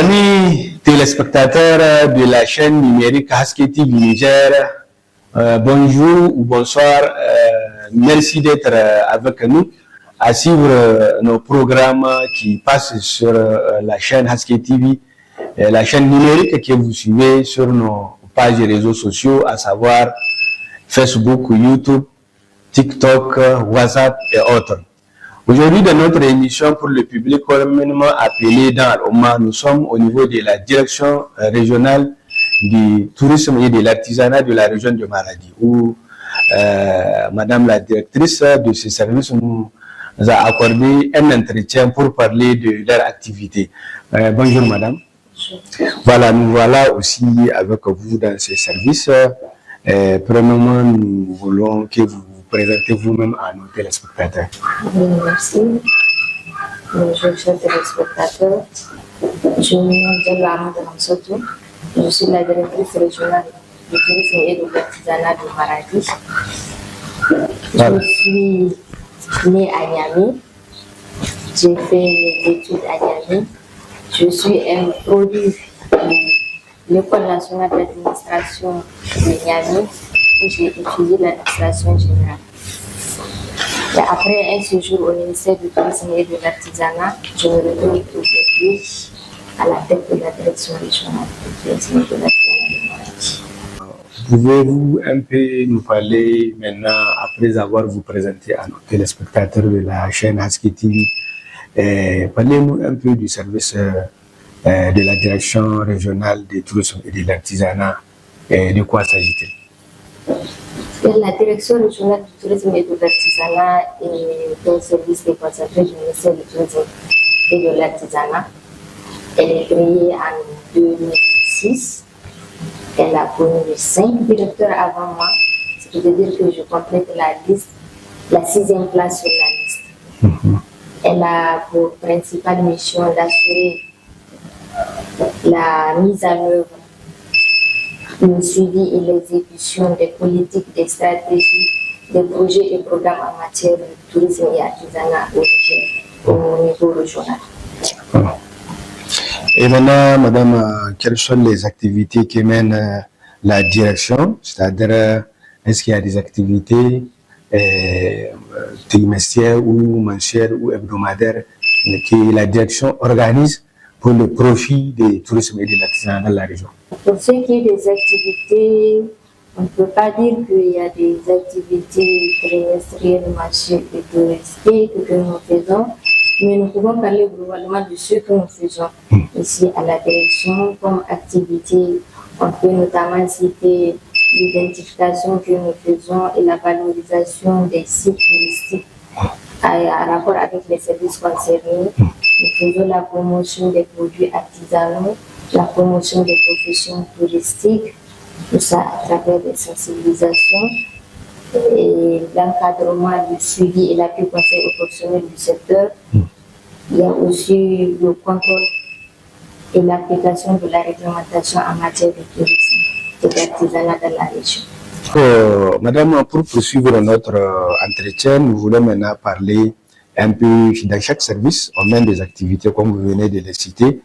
Amis téléspectateurs de la chaîne numérique Haske TV Niger, bonjour ou bonsoir. Merci d'être avec nous à suivre nos programmes qui passent sur la chaîne Haske TV, la chaîne numérique que vous suivez sur nos pages et réseaux sociaux, à savoir Facebook, YouTube, TikTok, WhatsApp et autres. Aujourd'hui, dans notre émission pour le public communément appelé dans l'Oman, nous sommes au niveau de la direction régionale du tourisme et de l'artisanat de la région de Maradi, où Madame la directrice de ce service nous a accordé un entretien pour parler de leur activité. Bonjour Madame. Bonjour. Voilà, nous voilà aussi avec vous dans ce service. Premièrement, nous voulons que vous présentez vous-même à nos téléspectateurs. Merci. Bonjour, chers téléspectateurs. Je m'appelle Lamade Ramsoto. Je suis la directrice régionale du tourisme et de l'artisanat de Maradi. Je suis née à Niamey. J'ai fait mes études à Niamey. Je suis un produit de l'École nationale d'administration de Niamey, où j'ai étudié l'administration générale. Et après un séjour au ministère du tourisme et de l'artisanat, je me retrouve aujourd'hui à la tête de la direction régionale du tourisme et de l'artisanat de Maradi. Pouvez-vous un peu nous parler maintenant, après avoir vous présenté à nos téléspectateurs de la chaîne Haske TV, parlez-nous un peu du service de la direction régionale du tourisme et de l'artisanat. De quoi s'agit-il? La direction régionale du tourisme et de l'artisanat est un service déconcentré du ministère du tourisme et de l'artisanat. Elle est créée en 2006. Elle a connu 5 directeurs avant moi, ce qui veut dire que je complète la liste, la 6e place sur la liste. Elle a pour principale mission d'assurer la mise en œuvre, le suivi et l'exécution des politiques, des stratégies, des projets et programmes en matière de tourisme et artisanat au niveau régional. Et maintenant, Madame, quelles sont les activités que mène la direction? C'est-à-dire, est-ce qu'il y a des activités trimestrielles ou mensuelles ou hebdomadaires que la direction organise pour le profit des tourismes et de l'artisanat dans la région? Pour ce qui est des activités, on ne peut pas dire qu'il y a des activités trimestrielles, mensuelles et touristiques que nous faisons, mais nous pouvons parler globalement de ce que nous faisons ici à la direction comme activité. On peut notamment citer l'identification que nous faisons et la valorisation des sites touristiques en rapport avec les services concernés. Nous faisons la promotion des produits artisanaux, la promotion des professions touristiques, tout ça à travers des sensibilisations et l'encadrement, le suivi et l'appui conseil aux professionnels du secteur. Il y a aussi le contrôle et l'application de la réglementation en matière de tourisme et d'artisanat dans la région. Madame, pour poursuivre notre entretien, nous voulons maintenant parler un peu dans chaque service, on mène des activités comme vous venez de les citer.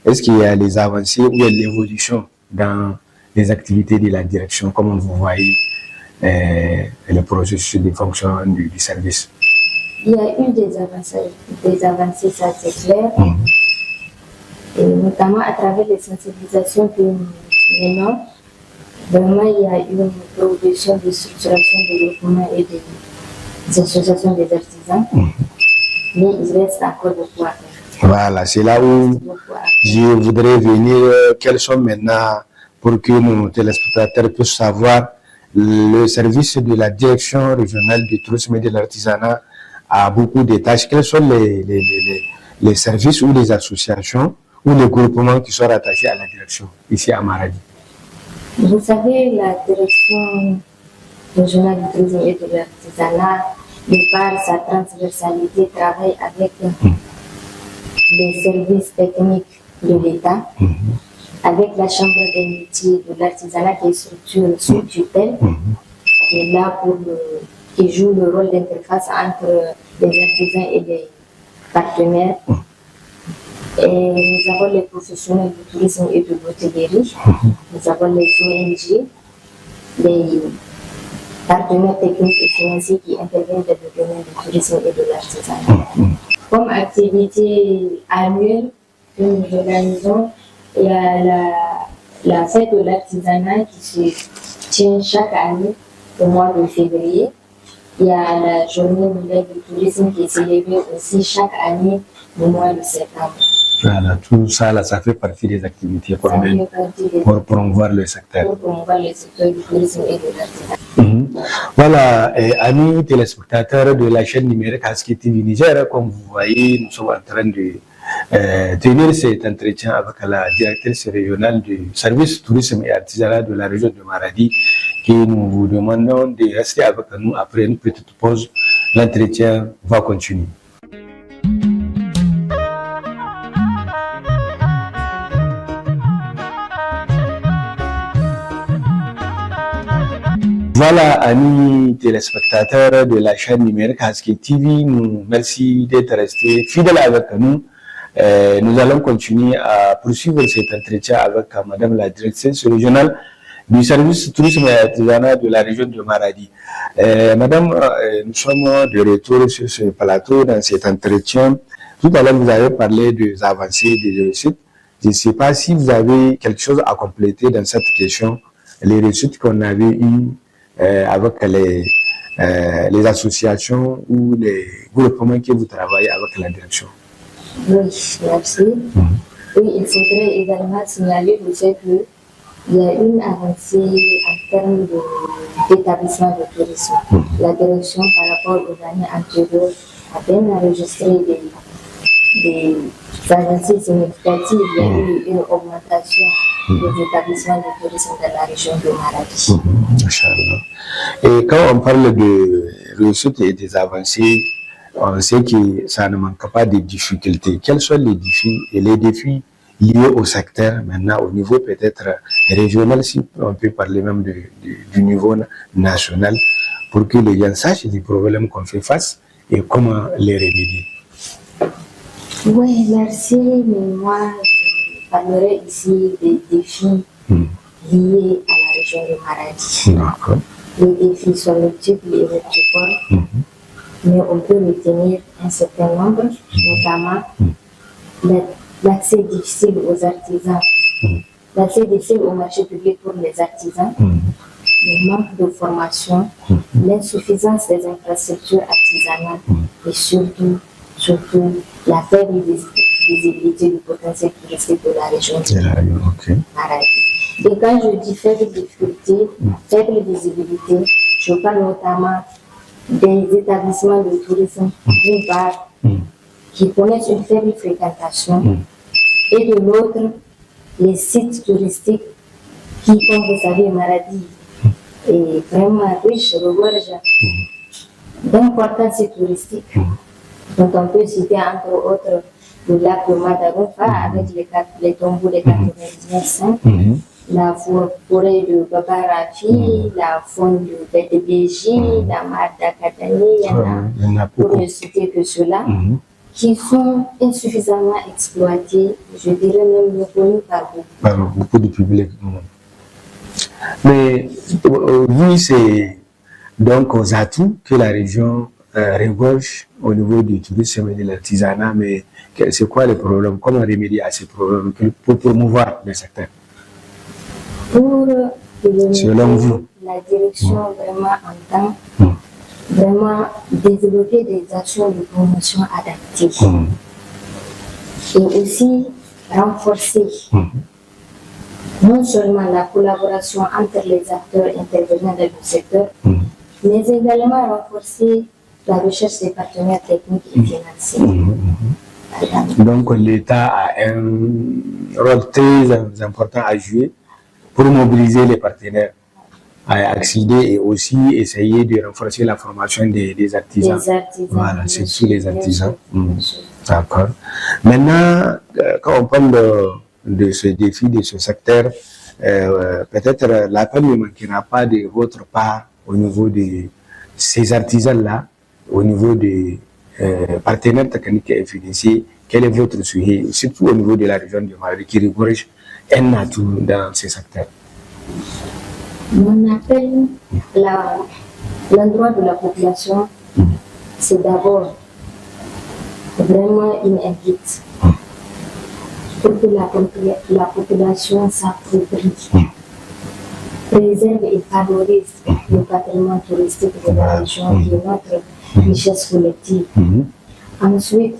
Est-ce qu'il y a les avancées ou il y a l'évolution dans les activités de la direction, comme vous voyez le processus de fonction du service? Il y a eu des avancées, ça c'est clair, et notamment à travers les sensibilisations que nous menons. Vraiment, il y a eu une progression de structuration, de groupement et des associations des artisans, mais il reste encore beaucoup à faire. Voilà, c'est là où je voudrais venir. Quels sont maintenant, pour que nos téléspectateurs puissent savoir, le service de la direction régionale du tourisme et de l'artisanat a beaucoup de tâches. Quels sont les services ou les associations ou les groupements qui sont rattachés à la direction ici à Maradi? Vous savez, la direction régionale du tourisme et de l'artisanat, de par sa transversalité, travaille avec les services techniques de l'État, avec la Chambre des métiers de l'artisanat qui est structure sous tutelle, qui est là qui joue le rôle d'interface entre les artisans et les partenaires. Et nous avons les professionnels du tourisme et de l'hôtellerie, nous avons les ONG, les partenaires techniques et financiers qui interviennent dans le domaine du tourisme et de l'artisanat. Comme activité annuelle que nous organisons, il y a la fête de l'artisanat qui se tient chaque année au mois de février. Il y a la journée mondiale du tourisme qui est célébrée aussi chaque année au mois de septembre. Voilà, tout ça, là, ça fait partie des activités pour promouvoir le secteur. Pour promouvoir le secteur du tourisme et de l'artisanat. Voilà, amis téléspectateurs de la chaîne numérique Haski TV Niger, comme vous voyez, nous sommes en train de tenir cet entretien avec la directrice régionale du service tourisme et artisanat de la région de Maradi, qui nous vous demandons de rester avec nous après une petite pause. L'entretien va continuer. Voilà, amis téléspectateurs de la chaîne numérique Haski TV, merci d'être restés fidèles avec nous. Nous allons continuer à poursuivre cet entretien avec Madame la directrice régionale du service tourisme et artisanat de la région de Maradi. Madame, nous sommes de retour sur ce plateau dans cet entretien. Tout à l'heure, vous avez parlé des avancées, des réussites. Je ne sais pas si vous avez quelque chose à compléter dans cette question, les réussites qu'on avait eues avec les associations ou les groupements que vous travaillez avec la direction. Oui, merci. Oui, il faudrait également signaler le fait qu'il y a une avancée en termes d'établissement de tourisme. La direction, par rapport aux années antérieures, a bien enregistré des avancées significatives. Il y a eu une augmentation des établissements de tourisme dans la région de Maradi. Et quand on parle de réussite et des avancées, on sait que ça ne manque pas de difficultés. Quels sont les défis et les défis liés au secteur maintenant au niveau peut-être régional, si on peut parler même du niveau national, pour que les gens sachent les problèmes qu'on fait face et comment les remédier? Oui, merci. Mais moi, je parlerai ici des défis liés à la région de Maradi. D'accord. Les défis sont multiples et multiples. Mais on peut retenir un certain nombre, notamment l'accès difficile aux artisans, l'accès difficile au marché public pour les artisans, le manque de formation, l'insuffisance des infrastructures artisanales et surtout la faible visibilité du potentiel touristique de la région de Maradi. Et quand je dis faible difficulté, faible visibilité, je parle notamment des établissements de tourisme, d'une part, qui connaissent une faible fréquentation, et de l'autre, les sites touristiques qui, comme vous savez, Maradi est vraiment riche, regorge d'importants sites touristiques. Donc on peut citer entre autres le lac de Madaroufa avec les tombeaux des 99 saints, la forêt de Babarafi, la faune de Bédébéji, la mare d'Akadani, il y en a pour ne citer que ceux-là, qui sont insuffisamment exploités, je dirais même reconnus par beaucoup de public. Mais oui, c'est donc aux atouts que la région regorge au niveau du tourisme et de l'artisanat, mais c'est quoi les problèmes? Comment remédier à ces problèmes pour promouvoir le secteur? Pour selon vous, la direction vraiment entend vraiment développer des actions de promotion adaptées et aussi renforcer non seulement la collaboration entre les acteurs intervenant dans le secteur, mais également renforcer la recherche des partenaires techniques et financiers. Donc l'État a un rôle très important à jouer pour mobiliser les partenaires à accéder et aussi essayer de renforcer la formation des artisans. Voilà, c'est tous les artisans. D'accord. Maintenant, quand on parle de ce défi, de ce secteur, peut-être l'appel ne manquera pas de votre part au niveau de ces artisans-là, au niveau des partenaires techniques et financiers quel est votre souhait, surtout au niveau de la région du Maradi, qui regorge un atout dans ces secteurs? Mon appel, l'endroit de la population, c'est d'abord vraiment une invite pour que la population s'approprie, préserve et favorise le patrimoine touristique de la région qui est notre richesse collective. Ensuite,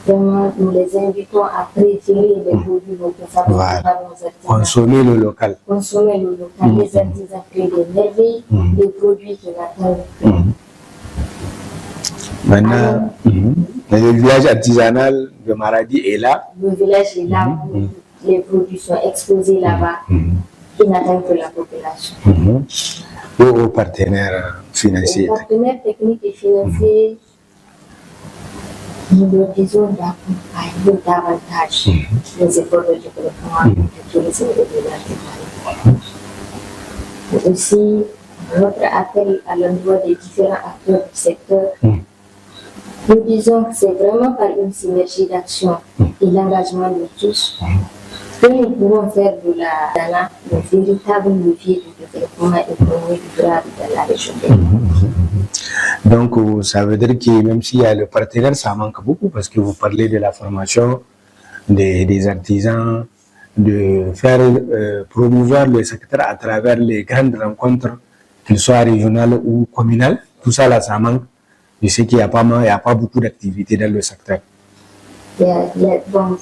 vraiment, nous les invitons à préférer les produits locaux fabriqués par nos artisans. Consommer le local. Consommer le local. Les artisans créent des merveilles, des produits qui n'attendent. Maintenant, le village artisanal de Maradi est là. Le village est là, les produits sont exposés là-bas, qui n'attendent que la population. Aux partenaires financiers. Les partenaires techniques et financiers, nous leur disons d'accompagner davantage les efforts de développement du tourisme et de l'artisanat. Aussi, notre appel à l'endroit des différents acteurs du secteur, nous disons que c'est vraiment par une synergie d'action et l'engagement de tous que nous pouvons faire de la DANA le véritable levier de développement économique durable de la région. Donc, ça veut dire que même s'il y a le partenaire, ça manque beaucoup parce que vous parlez de la formation des artisans, de faire promouvoir le secteur à travers les grandes rencontres, qu'elles soient régionales ou communales. Tout ça, là, ça manque. Je sais qu'il n'y a pas beaucoup d'activités dans le secteur. Bon,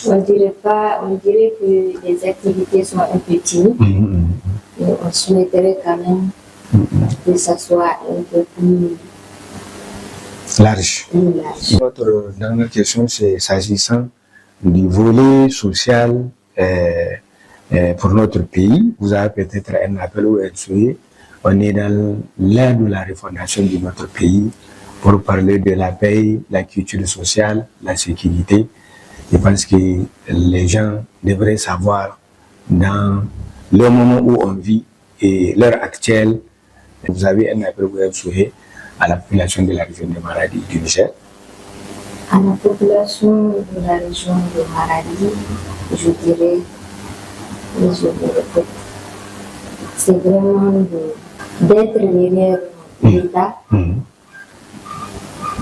on dirait que les activités sont un peu timides, mais on souhaiterait quand même que ça soit un peu plus large. Notre dernière question, c'est s'agissant du volet social pour notre pays. Vous avez peut-être un appel ou un souhait. On est dans l'ère de la refondation de notre pays pour parler de la paix, la culture sociale, la sécurité. Je pense que les gens devraient savoir dans le moment où on vit et l'heure actuelle. Vous avez un appel ou un souhait à la population de la région de Maradi du Niger? À la population de la région de Maradi, je dirais, et je le répète, c'est vraiment d'être derrière l'État,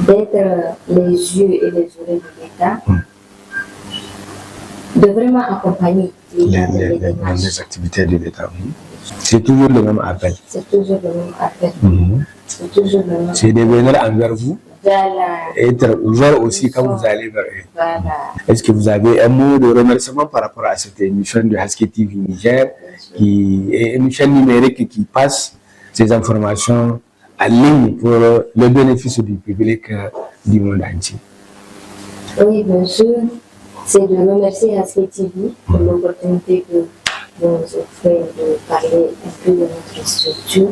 d'être les yeux et les oreilles de l'État, de vraiment accompagner les activités de l'État. C'est toujours le même appel. C'est toujours le même appel. C'est toujours le même appel. C'est de venir envers vous. Voilà. Et être ouvert aussi quand vous allez vers eux. Voilà. Est-ce que vous avez un mot de remerciement par rapport à cette émission de Haske TV Niger, qui est une chaîne numérique qui passe ces informations en ligne pour le bénéfice du public du monde entier? Oui, bien sûr. C'est de remercier Haske TV pour l'opportunité que vous nous offrez de parler un peu de notre structure.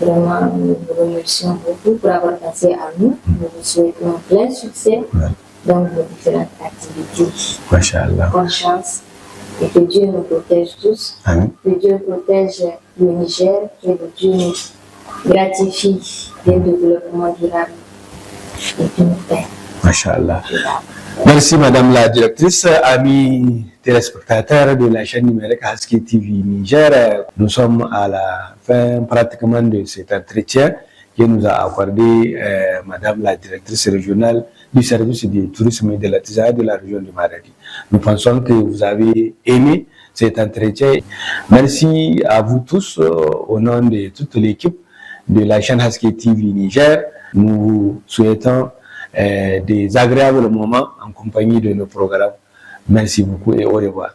Vraiment, nous vous remercions beaucoup pour avoir pensé à nous. Nous vous souhaitons plein succès dans vos différentes activités. Masha'Allah. Bonne chance et que Dieu nous protège tous. Amen. Que Dieu protège le Niger, que Dieu nous gratifie d'un développement durable et d'une paix. Masha'Allah. Merci Madame la Directrice, amis téléspectateurs de la chaîne numérique Haske TV Niger. Nous sommes à la fin pratiquement de cet entretien que nous a accordé Madame la Directrice régionale du service du tourisme et de l'artisanat de la région de Maradi. Nous pensons que vous avez aimé cet entretien. Merci à vous tous au nom de toute l'équipe de la chaîne Haske TV Niger. Nous vous souhaitons des agréables moments en compagnie de nos programmes. Merci beaucoup et au revoir.